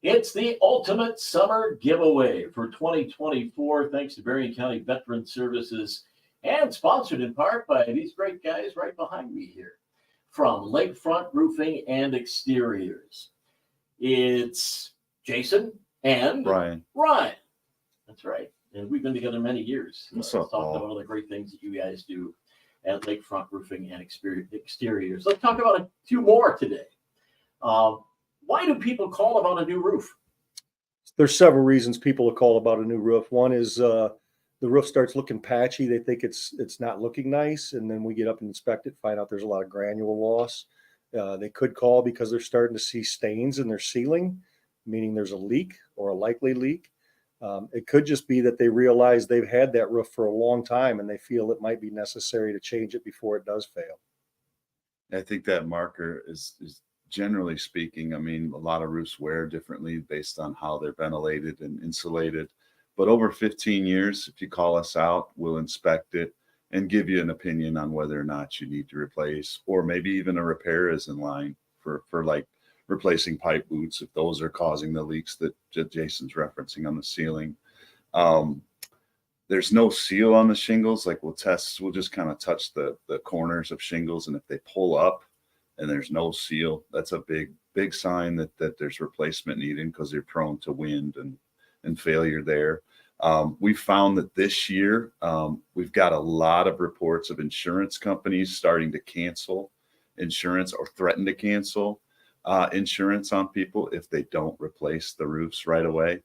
It's the ultimate summer giveaway for 2024, thanks to Berrien County Veteran Services and sponsored in part by these great guys right behind me here from Lakefront Roofing and Exteriors. It's Jason and Ryan. That's right. And we've been together many years. What's up, talking Paul? about all the great things that you guys do at Lakefront Roofing and Exteriors. Let's talk about a few more today. Why do people call about a new roof? There's several reasons people will call about a new roof. One is the roof starts looking patchy. They think it's not looking nice, and then we get up and inspect it, find out there's a lot of granule loss. They could call because they're starting to see stains in their ceiling, meaning there's a leak or a likely leak. It could just be that they realize they've had that roof for a long time and they feel it might be necessary to change it before it does fail. I think that marker is generally speaking, I mean, a lot of roofs wear differently based on how they're ventilated and insulated. But over 15 years, if you call us out, we'll inspect it and give you an opinion on whether or not you need to replace, or maybe even a repair is in line for like replacing pipe boots if those are causing the leaks that Jason's referencing on the ceiling. There's no seal on the shingles. Like we'll just kind of touch the corners of shingles, and if they pull up and there's no seal, that's a big sign that there's replacement needed, because they're prone to wind and failure there. We found that this year we've got a lot of reports of insurance companies starting to cancel insurance or threaten to cancel insurance on people if they don't replace the roofs right away.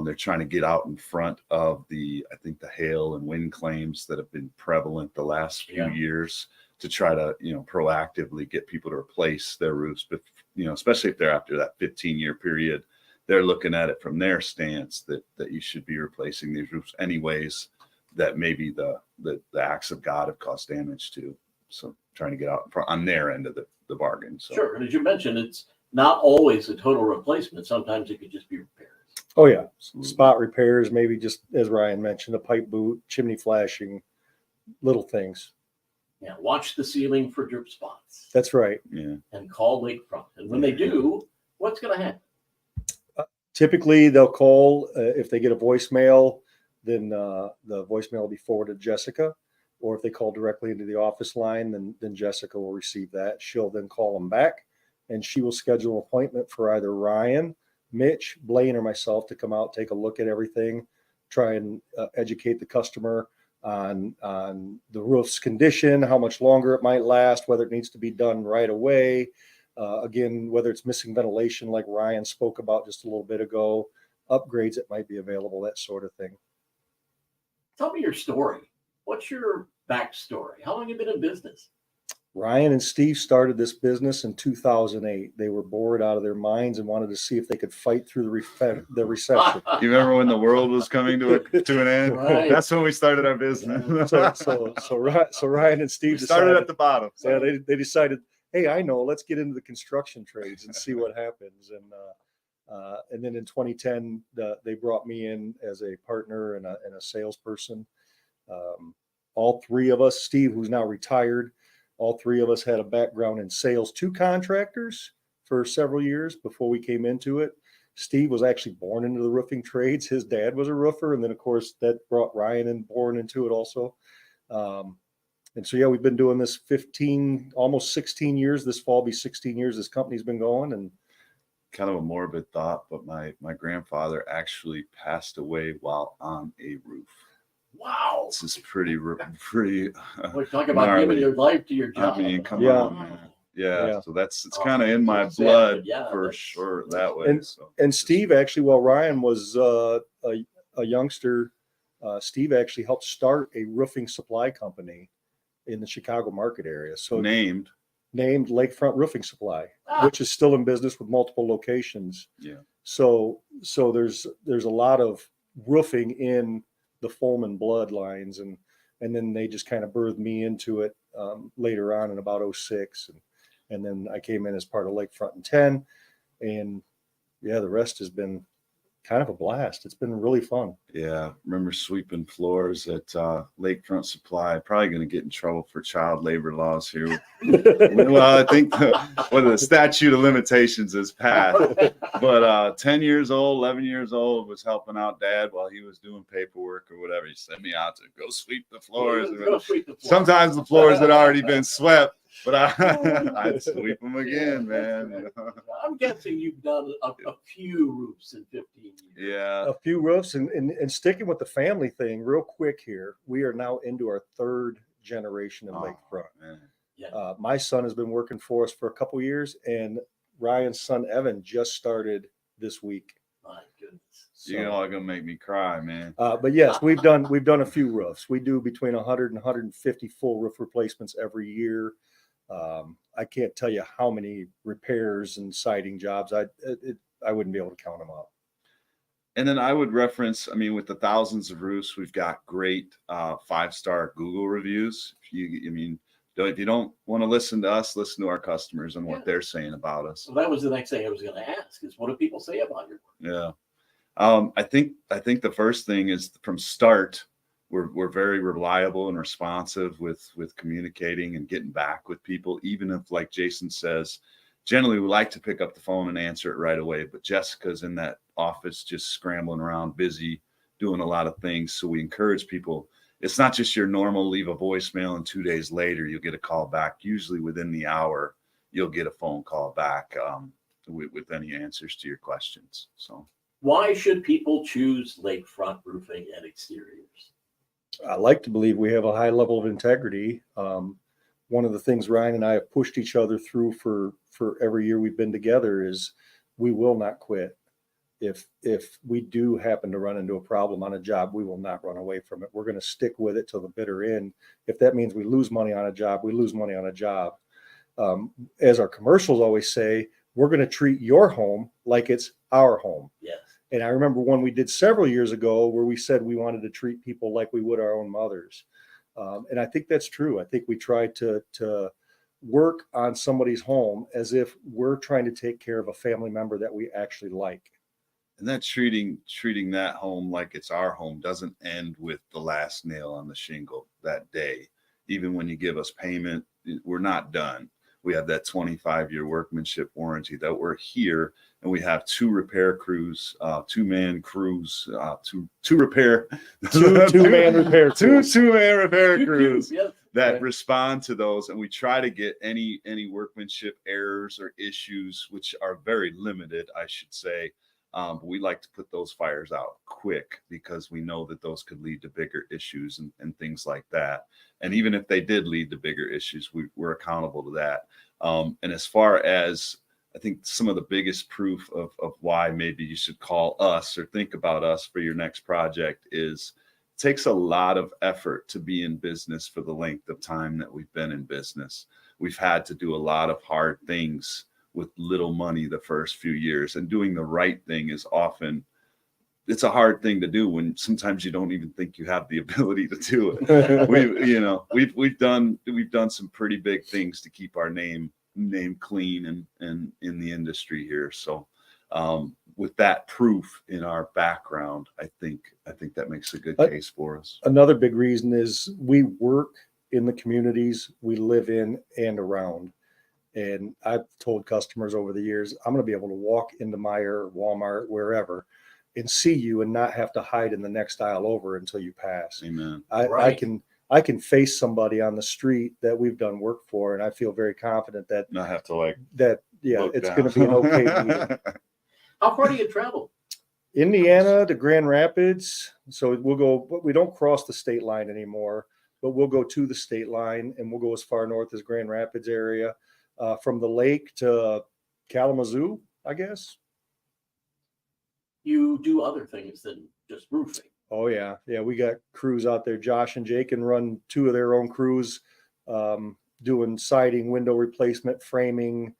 They're trying to get out in front of I think the hail and wind claims that have been prevalent the last few years, to try to, proactively get people to replace their roofs. But, especially if they're after that 15-year period, they're looking at it from their stance that you should be replacing these roofs anyways, that maybe the acts of God have caused damage to. So trying to get out on their end of the bargain. So. Sure. And as you mentioned, it's not always a total replacement. Sometimes it could just be repairs. Oh yeah. Spot repairs, maybe just as Ryan mentioned, a pipe boot, chimney flashing, little things. Yeah. Watch the ceiling for drip spots. That's right. Yeah. And call Lakefront. And when they do, what's going to happen? Typically they'll call if they get a voicemail, then the voicemail will be forwarded to Jessica. Or if they call directly into the office line, then Jessica will receive that. She'll then call them back, and she will schedule an appointment for either Ryan, Mitch, Blaine, or myself to come out, take a look at everything, try and educate the customer on the roof's condition, how much longer it might last, whether it needs to be done right away. Again, whether it's missing ventilation like Ryan spoke about just a little bit ago, upgrades that might be available, that sort of thing. Tell me your story. What's your backstory? How long have you been in business? Ryan and Steve started this business in 2008. They were bored out of their minds and wanted to see if they could fight through the recession. You remember when the world was coming to an end? Right. That's when we started our business. So Ryan and Steve started at the bottom. So. Yeah, they decided, hey, I know, let's get into the construction trades and see what happens. And then in 2010, they brought me in as a partner and a salesperson. All three of us, Steve, who's now retired, all three of us had a background in sales to contractors for several years before we came into it. Steve was actually born into the roofing trades. His dad was a roofer. And then, of course, that brought Ryan born into it also. And so, we've been doing this almost 16 years. This fall will be 16 years this company's been going. And kind of a morbid thought, but my grandfather actually passed away while on a roof. Wow. This is pretty. We're talking about gnarly. giving your life to your job. I mean, come Yeah. on, man. Yeah. So it's kind of in my sad, blood but for sure that way. And Steve actually, while Ryan was a youngster, Steve actually helped start a roofing supply company in the Chicago market area. So named Lakefront Roofing Supply, which is still in business with multiple locations. Yeah. So there's a lot of roofing in the Fulman bloodlines, and then they just kind of birthed me into it later on in about 2006, and then I came in as part of Lakefront in 2010, and the rest has been kind of a blast. It's been really fun. Yeah, remember sweeping floors at Lakefront Supply. Probably going to get in trouble for child labor laws here. Well, I think the statute of limitations is passed. But 10 years old, 11 years old, was helping out Dad while he was doing paperwork or whatever. He sent me out to go sweep the floors. Go sweep the floor. Sometimes the floors had already been swept, but I'd sweep them again, man. You know? I'm guessing you've done a few roofs in 15 years. Yeah. A few roofs, and sticking with the family thing real quick here. We are now into our third generation in Lakefront. Man. Yeah. My son has been working for us for a couple years, and Ryan's son Evan just started this week. My goodness. So, You're all gonna make me cry, man. but yes, we've done a few roofs. We do between 100 and 150 full roof replacements every year. I can't tell you how many repairs and siding jobs. I wouldn't be able to count them up. And then I would reference, I mean, with the thousands of roofs, we've got great 5-star Google reviews. If you don't want to listen to us, listen to our customers and what they're saying about us. Well, that was the next thing I was going to ask is what do people say about your work? Yeah. I think the first thing is from start, we're very reliable and responsive with communicating and getting back with people, even if, like Jason says, generally we like to pick up the phone and answer it right away. But Jessica's in that office just scrambling around, busy, doing a lot of things. So we encourage people. It's not just your normal leave a voicemail and 2 days later you'll get a call back. Usually within the hour, you'll get a phone call back with any answers to your questions. So why should people choose Lakefront Roofing and Exteriors? I like to believe we have a high level of integrity. One of the things Ryan and I have pushed each other through for every year we've been together is we will not quit. If we do happen to run into a problem on a job, we will not run away from it. We're going to stick with it till the bitter end. If that means we lose money on a job, we lose money on a job. As our commercials always say, we're going to treat your home like it's our home. Yes. And I remember one we did several years ago where we said we wanted to treat people like we would our own mothers. And I think that's true. I think we try to work on somebody's home as if we're trying to take care of a family member that we actually like. And that treating that home like it's our home doesn't end with the last nail on the shingle that day. Even when you give us payment, we're not done. We have that 25-year workmanship warranty that we're here, and we have two repair crews, two-man crews, two-man repair crews that respond to those, and we try to get any workmanship errors or issues, which are very limited, I should say. But we like to put those fires out quick because we know that those could lead to bigger issues and things like that. And even if they did lead to bigger issues, we're accountable to that. And as far as I think some of the biggest proof of why maybe you should call us or think about us for your next project is it takes a lot of effort to be in business for the length of time that we've been in business. We've had to do a lot of hard things with little money the first few years, and doing the right thing is often, it's a hard thing to do when sometimes you don't even think you have the ability to do it. We've done some pretty big things to keep our name clean and in the industry here. So with that proof in our background, I think that makes a good case for us. Another big reason is we work in the communities we live in and around. And I've told customers over the years, I'm going to be able to walk into Meijer, Walmart, wherever, and see you and not have to hide in the next aisle over until you pass. Amen. I can face somebody on the street that we've done work for, and I feel very confident that not have to it's going to be an okay meeting. How far do you travel? Indiana to Grand Rapids. So we'll go, but we don't cross the state line anymore, but we'll go to the state line and we'll go as far north as Grand Rapids area. From the lake to Kalamazoo, I guess. You do other things than just roofing. Oh yeah. We got crews out there. Josh and Jake can run two of their own crews, doing siding, window replacement, framing.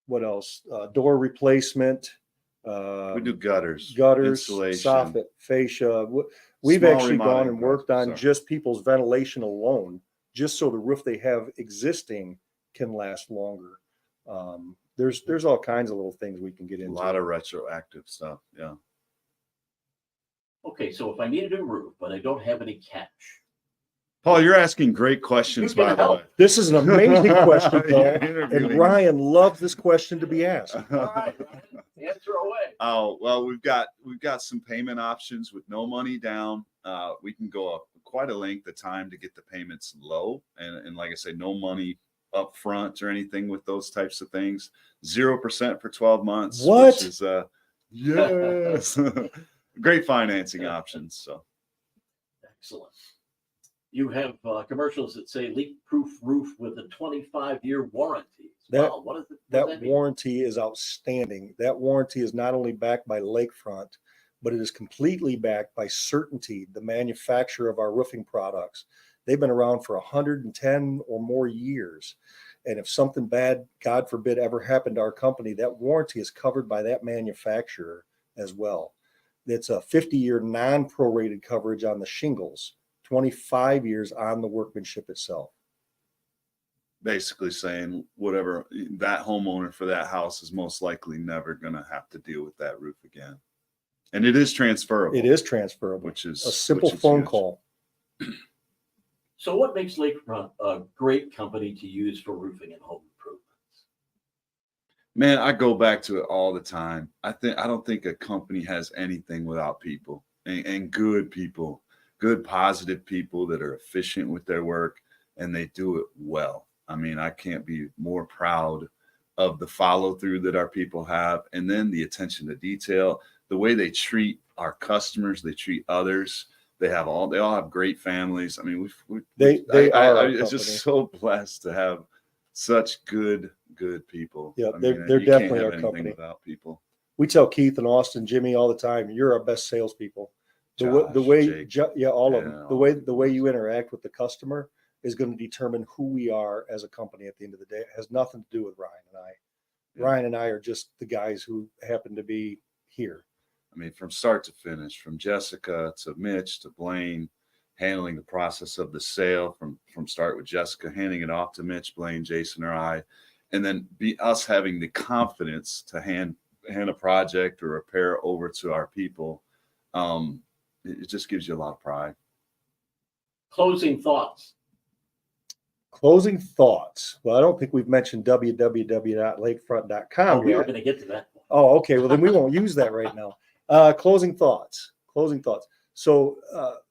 What else? Door replacement. We do gutters, soffit, fascia. We've actually gone and worked on just people's ventilation alone, just so the roof they have existing can last longer. There's all kinds of little things we can get A into. lot of retroactive stuff. Yeah. Okay, so if I need a new roof, but I don't have any cash, Paul, you're asking great questions, You can by the help. way. This is an amazing question, Paul. You're And interviewing- Ryan loves this question to be asked. all right, Ryan, answer away. Oh, well, we've got some payment options with no money down. We can go up quite a length of time to get the payments low. And like I say, no money up front or anything with those types of things. 0% for 12 months. What? Which is, yes. Great financing options. So Excellent. You have commercials that say leak-proof roof with a 25-year warranty. That- Wow, what is it? That warranty is outstanding. That warranty is not only backed by Lakefront, but it is completely backed by Certainty, the manufacturer of our roofing products. They've been around for 110 or more years. And if something bad, God forbid, ever happened to our company, that warranty is covered by that manufacturer as well. It's a 50-year non-prorated coverage on the shingles, 25 years on the workmanship itself. basically saying whatever that homeowner for that house is most likely never going to have to deal with that roof again. And it is transferable. It is transferable. Which is a simple which is phone huge. call. So what makes Lakefront a great company to use for roofing and home improvements? Man, I go back to it all the time. I don't think a company has anything without people and good people, good positive people that are efficient with their work and they do it well. I mean, I can't be more proud of the follow through that our people have, and then the attention to detail, the way they treat our customers, they treat others. They all have great families. I mean, it's just so blessed to have such good people. Yeah, I they're mean, you definitely can't have our anything company. without people. We tell Keith and Austin, Jimmy all the time, you're our best salespeople. The Josh, way, Jake. all of Yeah, them. all The way of the way you interact with the customer is going to determine who we are as a company at the end of the day. It has nothing to do with Ryan and I. Yeah. Ryan and I are just the guys who happen to be here. I mean, from start to finish, from Jessica to Mitch to Blaine, handling the process of the sale from start with Jessica, handing it off to Mitch, Blaine, Jason, or I, and then us having the confidence to hand a project or repair over to our people. It just gives you a lot of pride. Closing thoughts. Closing thoughts. Well, I don't think we've mentioned www.lakefront.com Oh, we were yet. going to get to that one. Oh, okay. Well, then we won't use that right now. Closing thoughts. So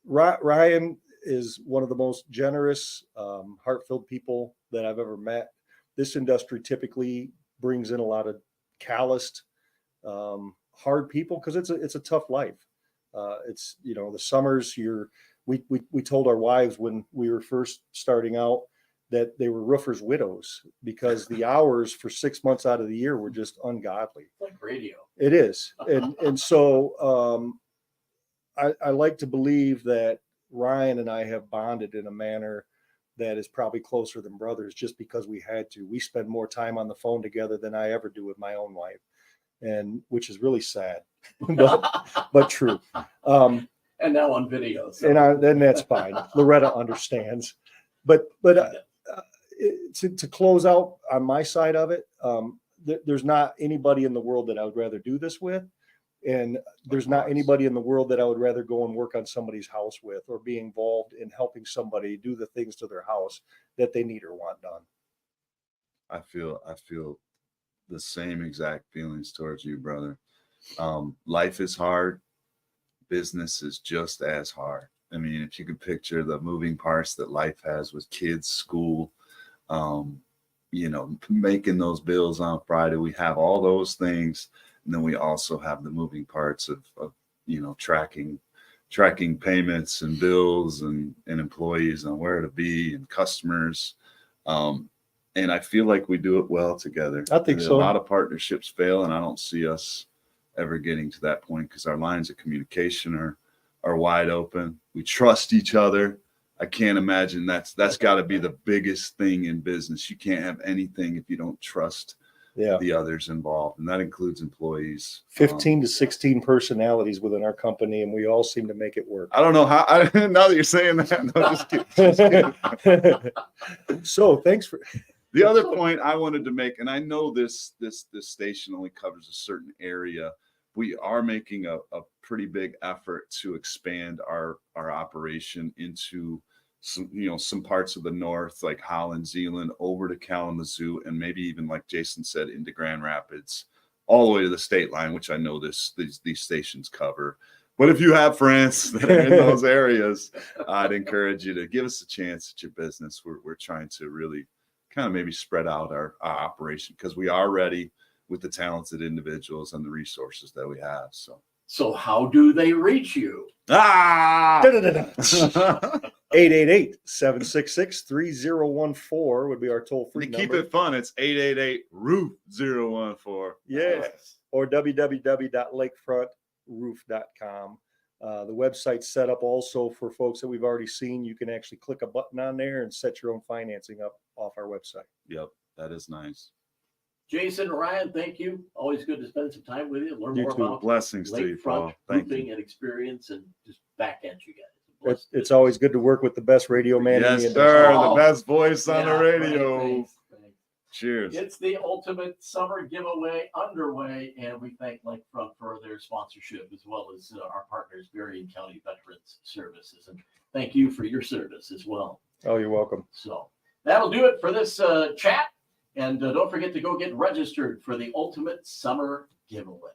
Ryan is one of the most generous, heart-filled people that I've ever met. This industry typically brings in a lot of calloused, hard people because it's a tough life. It's, the summers we told our wives when we were first starting out that they were roofers' widows because the hours for 6 months out of the year were just ungodly. It's like radio. It is. And so I like to believe that Ryan and I have bonded in a manner that is probably closer than brothers just because we had to. We spend more time on the phone together than I ever do with my own wife, and which is really sad, but true. And now on video. So. And then that's fine. Loretta understands. But to close out on my side of it, there's not anybody in the world that I would rather do this with. And there's not anybody in the world that I would rather go and work on somebody's house with or be involved in helping somebody do the things to their house that they need or want done. I feel the same exact feelings towards you, brother. Life is hard. Business is just as hard. I mean, if you could picture the moving parts that life has with kids, school, making those bills on Friday, we have all those things. And then we also have the moving parts of tracking payments and bills and employees on where to be and customers. And I feel like we do it well together. I think so. A lot of partnerships fail, and I don't see us ever getting to that point because our lines of communication are wide open. We trust each other. I can't imagine that's got to be the biggest thing in business. You can't have anything if you don't trust the others involved, and that includes employees. 15 to 16 personalities within our company, and we all seem to make it work. I don't know how. Now that you're saying that, no, just kidding. So thanks The other point I wanted to make, and I know this station only covers a certain area, we are making a pretty big effort to expand our operation into some parts of the north, like Holland, Zeeland, over to Kalamazoo, and maybe even, like Jason said, into Grand Rapids, all the way to the state line, which I know these stations cover. But if you have friends that are in those areas, I'd encourage you to give us a chance at your business. We're trying to really kind of maybe spread out our operation, because we are ready with the talented individuals and the resources that we have. So how do they reach you? 888-766-3014 would be our toll-free To number. keep it fun, it's 888-ROOF-014. Yes. Or www.lakefrontroof.com. The website's set up also for folks that we've already seen. You can actually click a button on there and set your own financing up off our website. Yep, that is nice. Jason, Ryan, thank you. Always good to spend some time with you. Learn You more too. about Blessings to you, Paul. Lakefront Thank roofing you. and experience, and just back at you guys. It's always good to work with the best radio man in Yes, the sir. industry. The best voice on the Yeah, radio. thanks. Cheers. It's the ultimate summer giveaway underway, and we thank Lakefront for their sponsorship, as well as our partners, Berrien County Veterans Services. And thank you for your service as well. Oh, you're welcome. So that'll do it for this chat. And don't forget to go get registered for the ultimate summer giveaway.